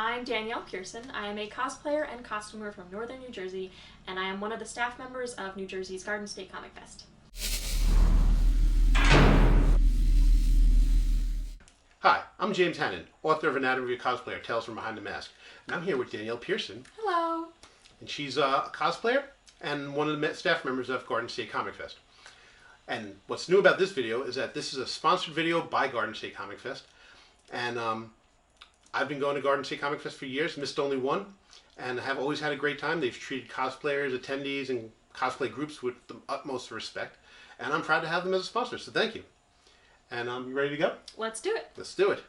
I'm Danielle Pierson. I am a cosplayer and costumer from Northern New Jersey, and I am one of the staff members of New Jersey's Garden State Comic Fest. Hi, I'm James Hannon, author of Anatomy of a Cosplayer, Tales from Behind the Mask, and I'm here with Danielle Pierson. Hello. And she's a cosplayer and one of the staff members of Garden State Comic Fest. And what's new about this video is that this is a sponsored video by Garden State Comic Fest, and I've been going to Garden State Comic Fest for years, missed only one, and have always had a great time. They've treated cosplayers, attendees, and cosplay groups with the utmost respect, and I'm proud to have them as a sponsor, so thank you. And you ready to go? Let's do it. Let's do it.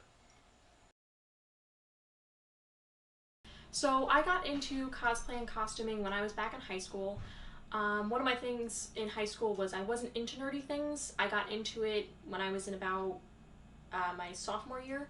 So I got into cosplay and costuming when I was back in high school. One of my things in high school was I wasn't into nerdy things. I got into it when I was in about my sophomore year.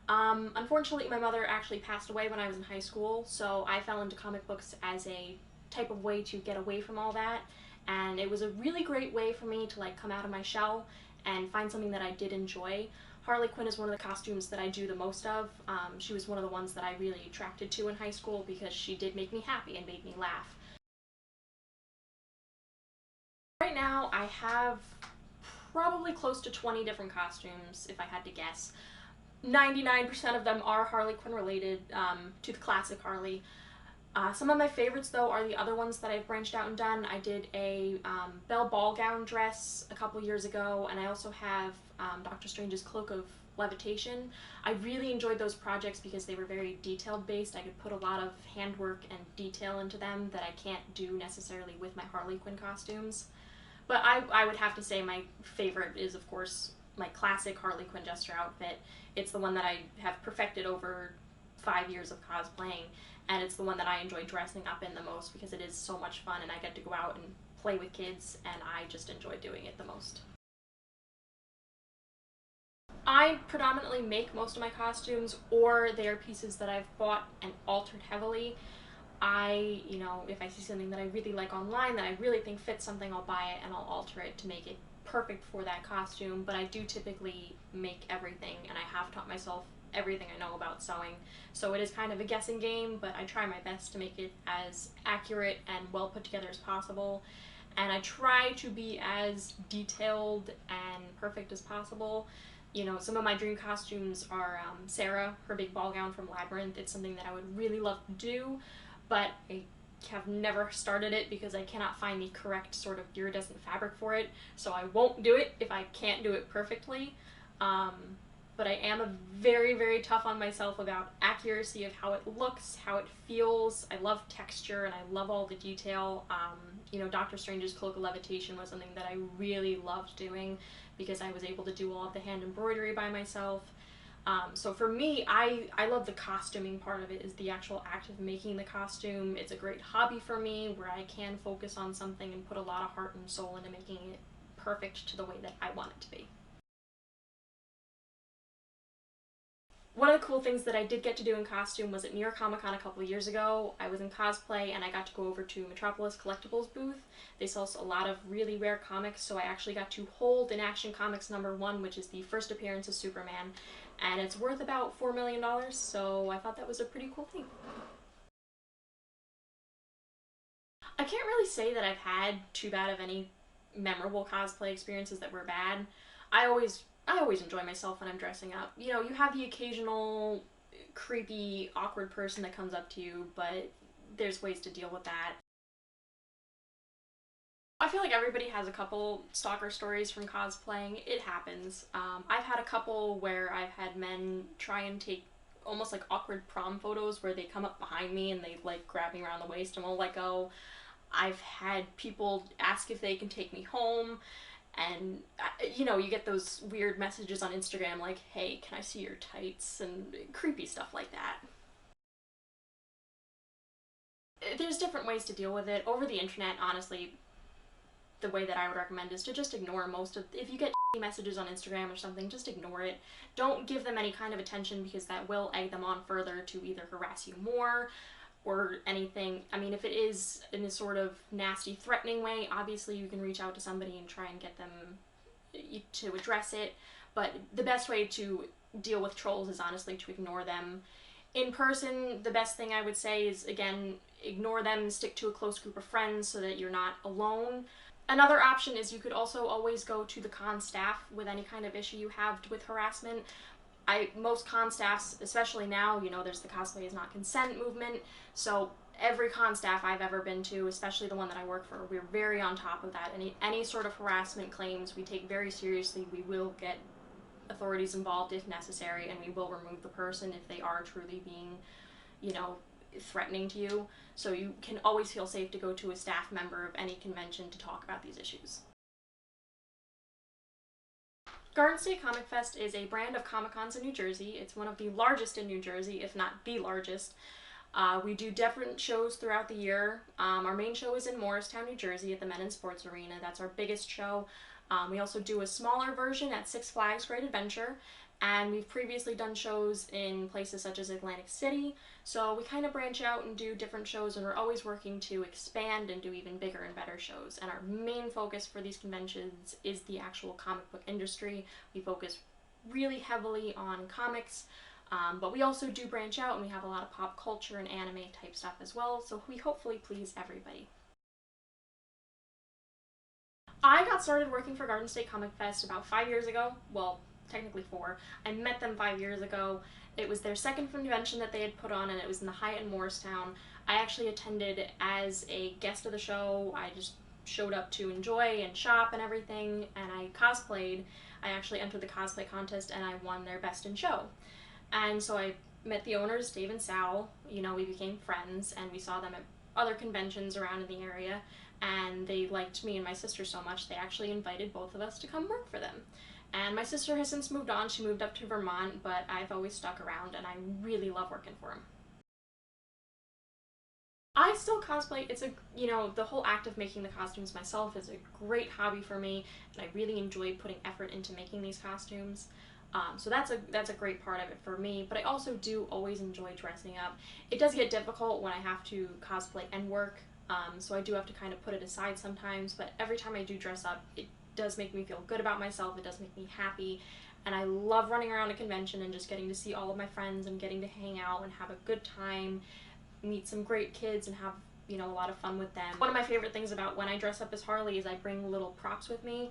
Unfortunately, my mother actually passed away when I was in high school, so I fell into comic books as a type of way to get away from all that, and it was a really great way for me to come out of my shell and find something that I did enjoy. Harley Quinn is one of the costumes that I do the most of. She was one of the ones that I really attracted to in high school because she did make me happy and made me laugh. Right now, I have probably close to 20 different costumes, if I had to guess. 99% of them are Harley Quinn related, to the classic Harley. Some of my favorites, though, are the other ones that I've branched out and done. I did a Belle ball gown dress a couple years ago, and I also have Doctor Strange's Cloak of Levitation. I really enjoyed those projects because they were very detailed based. I could put a lot of handwork and detail into them that I can't do necessarily with my Harley Quinn costumes. But I would have to say my favorite is, of course, my classic Harley Quinn Jester outfit. It's the one that I have perfected over 5 years of cosplaying, and it's the one that I enjoy dressing up in the most because it is so much fun and I get to go out and play with kids, and I just enjoy doing it the most. I predominantly make most of my costumes, or they are pieces that I've bought and altered heavily. If I see something that I really like online that I really think fits something, I'll buy it and I'll alter it to make it perfect for that costume, but I do typically make everything, and I have taught myself everything I know about sewing, so it is kind of a guessing game, but I try my best to make it as accurate and well put together as possible, and I try to be as detailed and perfect as possible. Some of my dream costumes are Sarah, her big ball gown from Labyrinth. It's something that I would really love to do, but I have never started it because I cannot find the correct sort of iridescent fabric for it, so I won't do it if I can't do it perfectly. But I am very, very tough on myself about accuracy of how it looks, how it feels. I love texture and I love all the detail. Doctor Strange's Cloak of Levitation was something that I really loved doing because I was able to do all of the hand embroidery by myself. So for me, I love the costuming part of it, is the actual act of making the costume. It's a great hobby for me where I can focus on something and put a lot of heart and soul into making it perfect to the way that I want it to be. One of the cool things that I did get to do in costume was at New York Comic Con a couple of years ago. I was in cosplay and I got to go over to Metropolis Collectibles booth. They sell a lot of really rare comics, so I actually got to hold an Action Comics #1, which is the first appearance of Superman, and it's worth about $4 million, so I thought that was a pretty cool thing. I can't really say that I've had too bad of any memorable cosplay experiences that were bad. I always enjoy myself when I'm dressing up. You have the occasional creepy, awkward person that comes up to you, but there's ways to deal with that. I feel like everybody has a couple stalker stories from cosplaying. It happens. I've had a couple where I've had men try and take almost like awkward prom photos where they come up behind me and they grab me around the waist and won't let go. I've had people ask if they can take me home. And, you get those weird messages on Instagram like, hey, can I see your tights? And creepy stuff like that. There's different ways to deal with it. Over the internet, honestly, the way that I would recommend is to just ignore if you get messages on Instagram or something, just ignore it. Don't give them any kind of attention because that will egg them on further to either harass you more or anything. I mean, if it is in a sort of nasty, threatening way, obviously you can reach out to somebody and try and get them to address it, but the best way to deal with trolls is honestly to ignore them. In person, the best thing I would say is, again, ignore them, stick to a close group of friends so that you're not alone. Another option is you could also always go to the con staff with any kind of issue you have with harassment. Most con staffs, especially now, you know, there's the cosplay is not consent movement, so every con staff I've ever been to, especially the one that I work for, we're very on top of that. Any sort of harassment claims we take very seriously. We will get authorities involved if necessary, and we will remove the person if they are truly being, you know, threatening to you. So you can always feel safe to go to a staff member of any convention to talk about these issues. Garden State Comic Fest is a brand of Comic-Cons in New Jersey. It's one of the largest in New Jersey, if not the largest. We do different shows throughout the year. Our main show is in Morristown, New Jersey at the Men in Sports Arena. That's our biggest show. We also do a smaller version at Six Flags Great Adventure, and we've previously done shows in places such as Atlantic City, so we kind of branch out and do different shows, and we're always working to expand and do even bigger and better shows. And our main focus for these conventions is the actual comic book industry. We focus really heavily on comics, but we also do branch out, and we have a lot of pop culture and anime type stuff as well, so we hopefully please everybody. I got started working for Garden State Comic Fest about 5 years ago. Well, technically 4. I met them 5 years ago. It was their second convention that they had put on, and it was in the Hyatt in Morristown. I actually attended as a guest of the show. I just showed up to enjoy and shop and everything, and I cosplayed. I actually entered the cosplay contest, and I won their Best in Show. And so I met the owners, Dave and Sal. You know, we became friends, and we saw them at other conventions around in the area, and they liked me and my sister so much they actually invited both of us to come work for them. And my sister has since moved on. She moved up to Vermont, but I've always stuck around, and I really love working for them. I still cosplay. It's you know, the whole act of making the costumes myself is a great hobby for me, and I really enjoy putting effort into making these costumes. So that's a great part of it for me, but I also do always enjoy dressing up. It does get difficult when I have to cosplay and work, so I do have to kind of put it aside sometimes, but every time I do dress up, it does make me feel good about myself, it does make me happy, and I love running around a convention and just getting to see all of my friends and getting to hang out and have a good time, meet some great kids and have, you know, a lot of fun with them. One of my favorite things about when I dress up as Harley is I bring little props with me.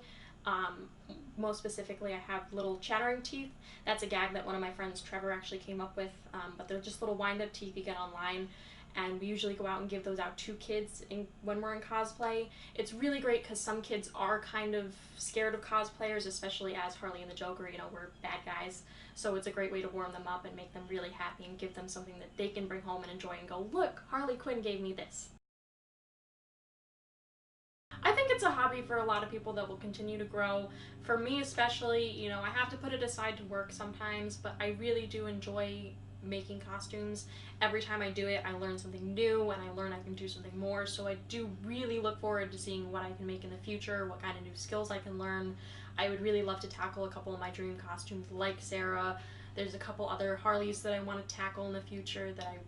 Most specifically, I have little chattering teeth. That's a gag that one of my friends, Trevor, actually came up with, but they're just little wind-up teeth you get online, and we usually go out and give those out to kids when we're in cosplay. It's really great because some kids are kind of scared of cosplayers, especially as Harley and the Joker, you know, we're bad guys, so it's a great way to warm them up and make them really happy and give them something that they can bring home and enjoy and go, look, Harley Quinn gave me this. I think it's a hobby for a lot of people that will continue to grow. For me especially, you know, I have to put it aside to work sometimes, but I really do enjoy making costumes. Every time I do it, I learn something new, and I learn I can do something more, so I do really look forward to seeing what I can make in the future, what kind of new skills I can learn. I would really love to tackle a couple of my dream costumes like Sarah. There's a couple other Harleys that I want to tackle in the future that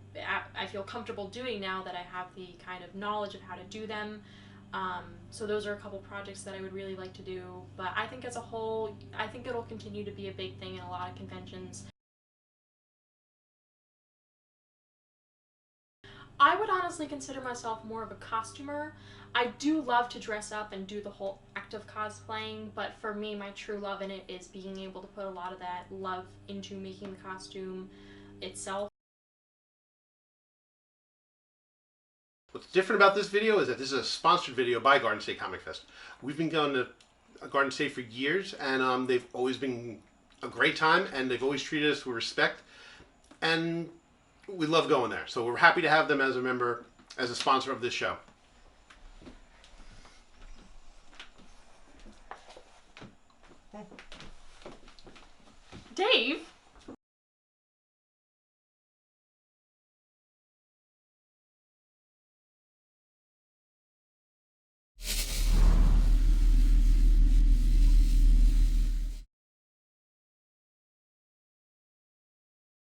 I feel comfortable doing now that I have the kind of knowledge of how to do them. So those are a couple projects that I would really like to do, but I think as a whole, I think it'll continue to be a big thing in a lot of conventions. I would honestly consider myself more of a costumer. I do love to dress up and do the whole act of cosplaying, but for me, my true love in it is being able to put a lot of that love into making the costume itself. What's different about this video is that this is a sponsored video by Garden State Comic Fest. We've been going to Garden State for years, and they've always been a great time, and they've always treated us with respect, and we love going there. So we're happy to have them as a member, as a sponsor of this show. Dave?